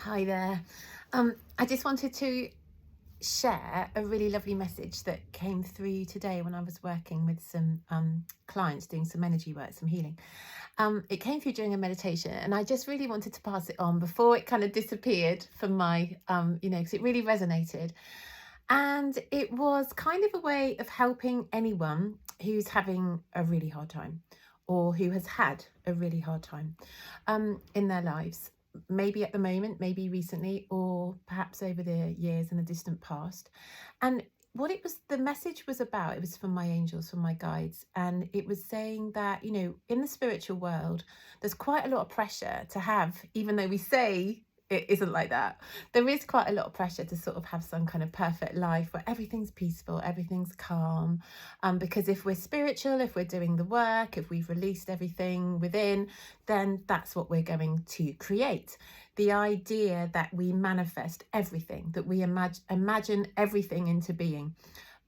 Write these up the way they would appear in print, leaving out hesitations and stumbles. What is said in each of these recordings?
Hi there. I just wanted to share a really lovely message that came through today when I was working with some clients doing some energy work, some healing. It came through during a meditation, and I just really wanted to pass it on before it kind of disappeared from my, because it really resonated. And it was kind of a way of helping anyone who's having a really hard time or who has had a really hard time in their lives. Maybe at the moment, maybe recently, or perhaps over the years in the distant past. And what the message was about, it was from my angels, from my guides. And it was saying that, in the spiritual world, there's quite a lot of pressure to have, even though we say it isn't like that. There is quite a lot of pressure to sort of have some kind of perfect life where everything's peaceful, everything's calm. Because if we're spiritual, if we're doing the work, if we've released everything within, then that's what we're going to create. The idea that we manifest everything, that we imagine everything into being.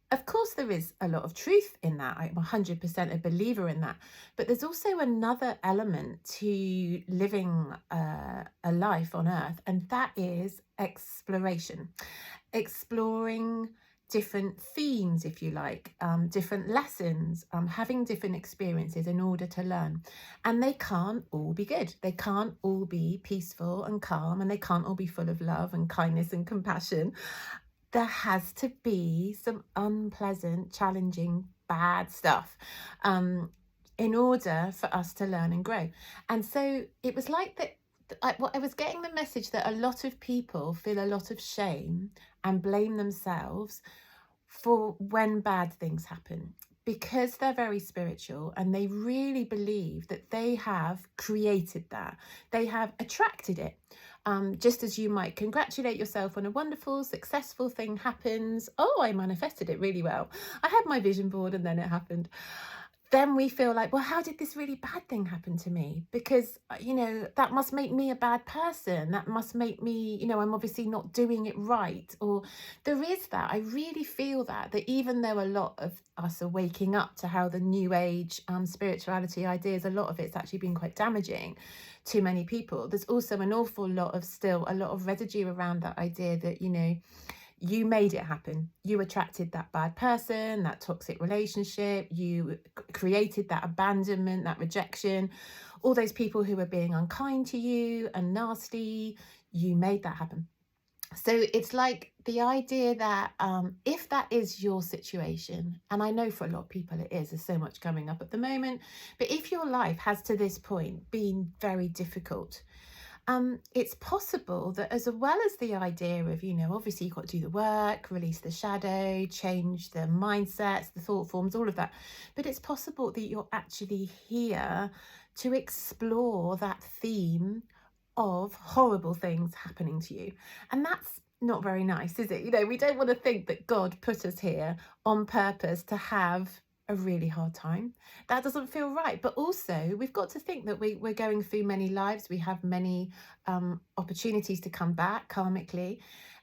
Of course, there is a lot of truth in that. I'm 100% a believer in that. But there's also another element to living a life on earth, and that is exploration. Exploring different themes, if you like, different lessons, having different experiences in order to learn. And they can't all be good. They can't all be peaceful and calm, and they can't all be full of love and kindness and compassion. There has to be some unpleasant, challenging, bad stuff in order for us to learn and grow. And so it was like that. I was getting the message that a lot of people feel a lot of shame and blame themselves for when bad things happen, because they're very spiritual and they really believe that they have created that. They have attracted it. Just as you might congratulate yourself when a wonderful, successful thing happens. Oh, I manifested it really well. I had my vision board and then it happened. Then we feel like, well, how did this really bad thing happen to me? Because, that must make me a bad person. That must make me, I'm obviously not doing it right. Or there is that. I really feel that even though a lot of us are waking up to how the new age spirituality ideas, a lot of it's actually been quite damaging to many people. There's also an awful lot of residue around that idea that, you made it happen. You attracted that bad person, that toxic relationship. You created that abandonment, that rejection, all those people who were being unkind to you and nasty. You made that happen. So it's like the idea that if that is your situation, and I know for a lot of people it is, there's so much coming up at the moment, but if your life has to this point been very difficult, it's possible that as well as the idea of, obviously you've got to do the work, release the shadow, change the mindsets, the thought forms, all of that. But it's possible that you're actually here to explore that theme of horrible things happening to you. And that's not very nice, is it? We don't want to think that God put us here on purpose to have a really hard time. That doesn't feel right. But also we've got to think that we're going through many lives. We have many opportunities to come back karmically.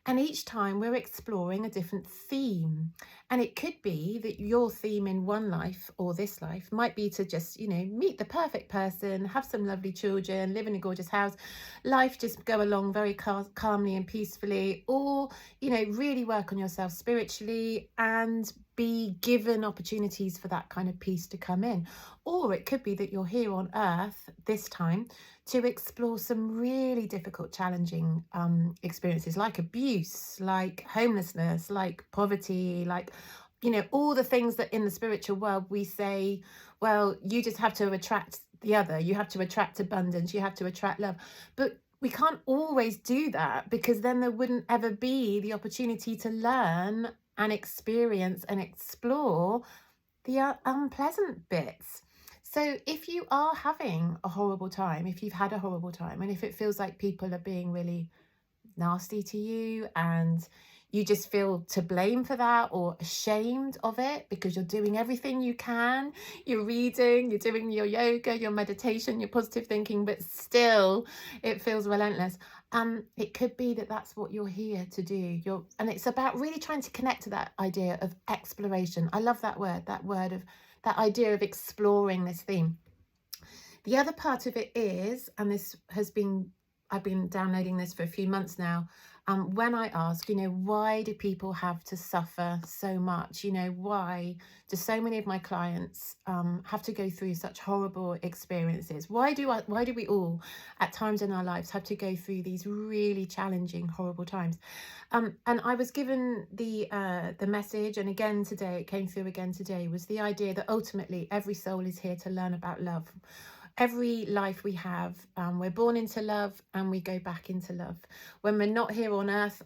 And each time we're exploring a different theme. And it could be that your theme in one life or this life might be to just, meet the perfect person, have some lovely children, live in a gorgeous house, life just go along very calmly and peacefully, or, really work on yourself spiritually and be given opportunities for that kind of peace to come in. Or it could be that you're here on earth this time to explore some really difficult, challenging experiences like abuse, like homelessness, like poverty, like, all the things that in the spiritual world we say, well, you just have to attract the other. You have to attract abundance. You have to attract love. But we can't always do that, because then there wouldn't ever be the opportunity to learn and experience and explore the unpleasant bits. So if you are having a horrible time, if you've had a horrible time, and if it feels like people are being really nasty to you and you just feel to blame for that or ashamed of it because you're doing everything you can, you're reading, you're doing your yoga, your meditation, your positive thinking, but still it feels relentless. It could be that that's what you're here to do. And it's about really trying to connect to that idea of exploration. I love that word of that idea of exploring this theme. The other part of it is, and this has been, I've been downloading this for a few months now. When I ask, why do people have to suffer so much? Why do so many of my clients have to go through such horrible experiences? Why do we all at times in our lives have to go through these really challenging, horrible times? And I was given the message, and again today, it came through again today, was the idea that ultimately every soul is here to learn about love. Every life we have, we're born into love and we go back into love. When we're not here on earth,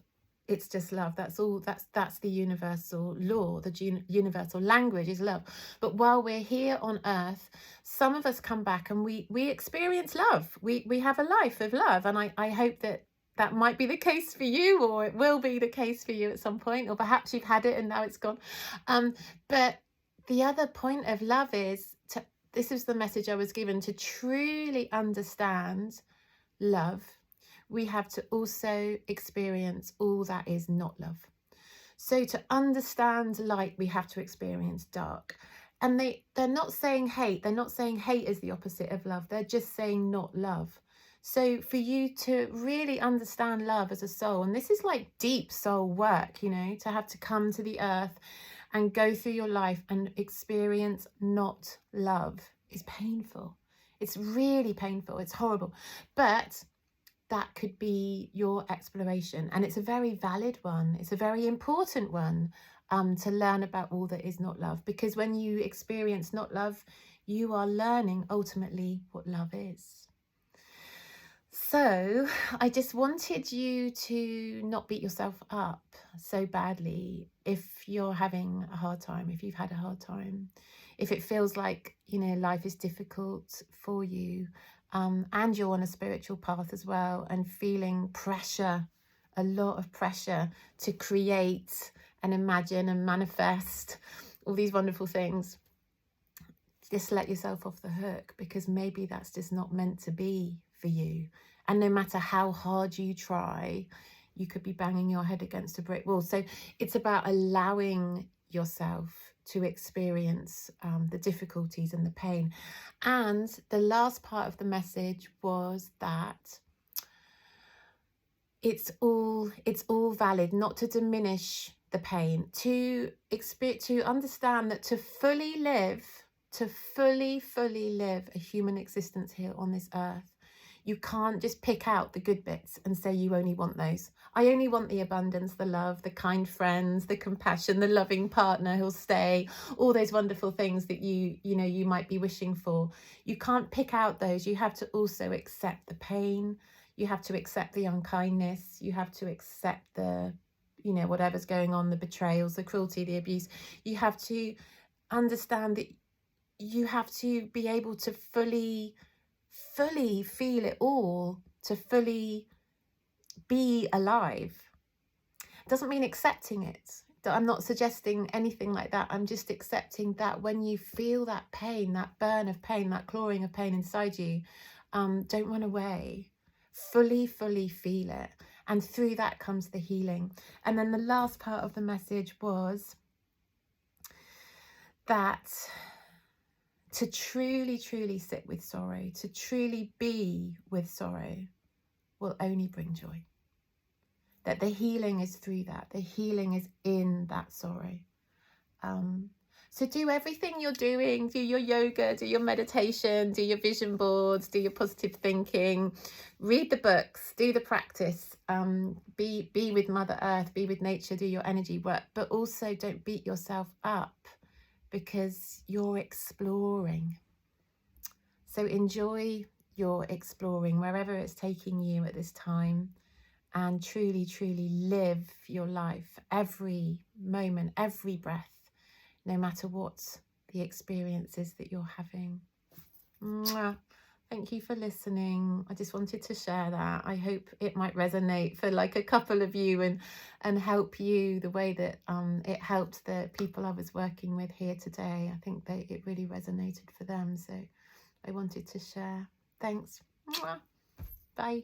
it's just love. That's all. That's the universal law. The universal language is love. But while we're here on earth, some of us come back and we experience love. We have a life of love, and I hope that might be the case for you, or it will be the case for you at some point, or perhaps you've had it and now it's gone. But the other point of love is to. This is the message I was given: to truly understand love, we have to also experience all that is not love. So to understand light, we have to experience dark. And they're not saying hate. They're not saying hate is the opposite of love. They're just saying not love. So for you to really understand love as a soul, and this is like deep soul work, to have to come to the earth and go through your life and experience not love is painful. It's really painful. It's horrible. But that could be your exploration. And it's a very valid one. It's a very important one to learn about all that is not love. Because when you experience not love, you are learning ultimately what love is. So I just wanted you to not beat yourself up so badly if you're having a hard time, if you've had a hard time, if it feels like, life is difficult for you, and you're on a spiritual path as well and feeling pressure, a lot of pressure to create and imagine and manifest all these wonderful things. Just let yourself off the hook, because maybe that's just not meant to be for you. And no matter how hard you try, you could be banging your head against a brick wall. So it's about allowing yourself to experience the difficulties and the pain. And the last part of the message was that it's all valid, not to diminish the pain, to understand that to fully live a human existence here on this earth, you can't just pick out the good bits and say you only want those. I only want the abundance, the love, the kind friends, the compassion, the loving partner who'll stay, all those wonderful things that you might be wishing for. You can't pick out those. You have to also accept the pain. You have to accept the unkindness. You have to accept the, whatever's going on, the betrayals, the cruelty, the abuse. You have to understand that you have to be able to fully feel it all, to fully be alive. Doesn't mean accepting it. I'm not suggesting anything like that. I'm just accepting that when you feel that pain, that burn of pain, that clawing of pain inside you, don't run away. Fully feel it. And through that comes the healing. And then the last part of the message was that to truly sit with sorrow, to truly be with sorrow, will only bring joy. That the healing is through that. The healing is in that sorrow. So do everything you're doing. Do your yoga, do your meditation, do your vision boards, do your positive thinking, read the books, do the practice, be with Mother Earth, be with nature, do your energy work, but also don't beat yourself up, because you're exploring. So enjoy your exploring wherever it's taking you at this time, and truly live your life, every moment, every breath, no matter what the experience is that you're having. Mwah. Thank you for listening. I just wanted to share that. I hope it might resonate for like a couple of you and help you the way that it helped the people I was working with here today. I think it really resonated for them. So I wanted to share. Thanks. Mwah. Bye.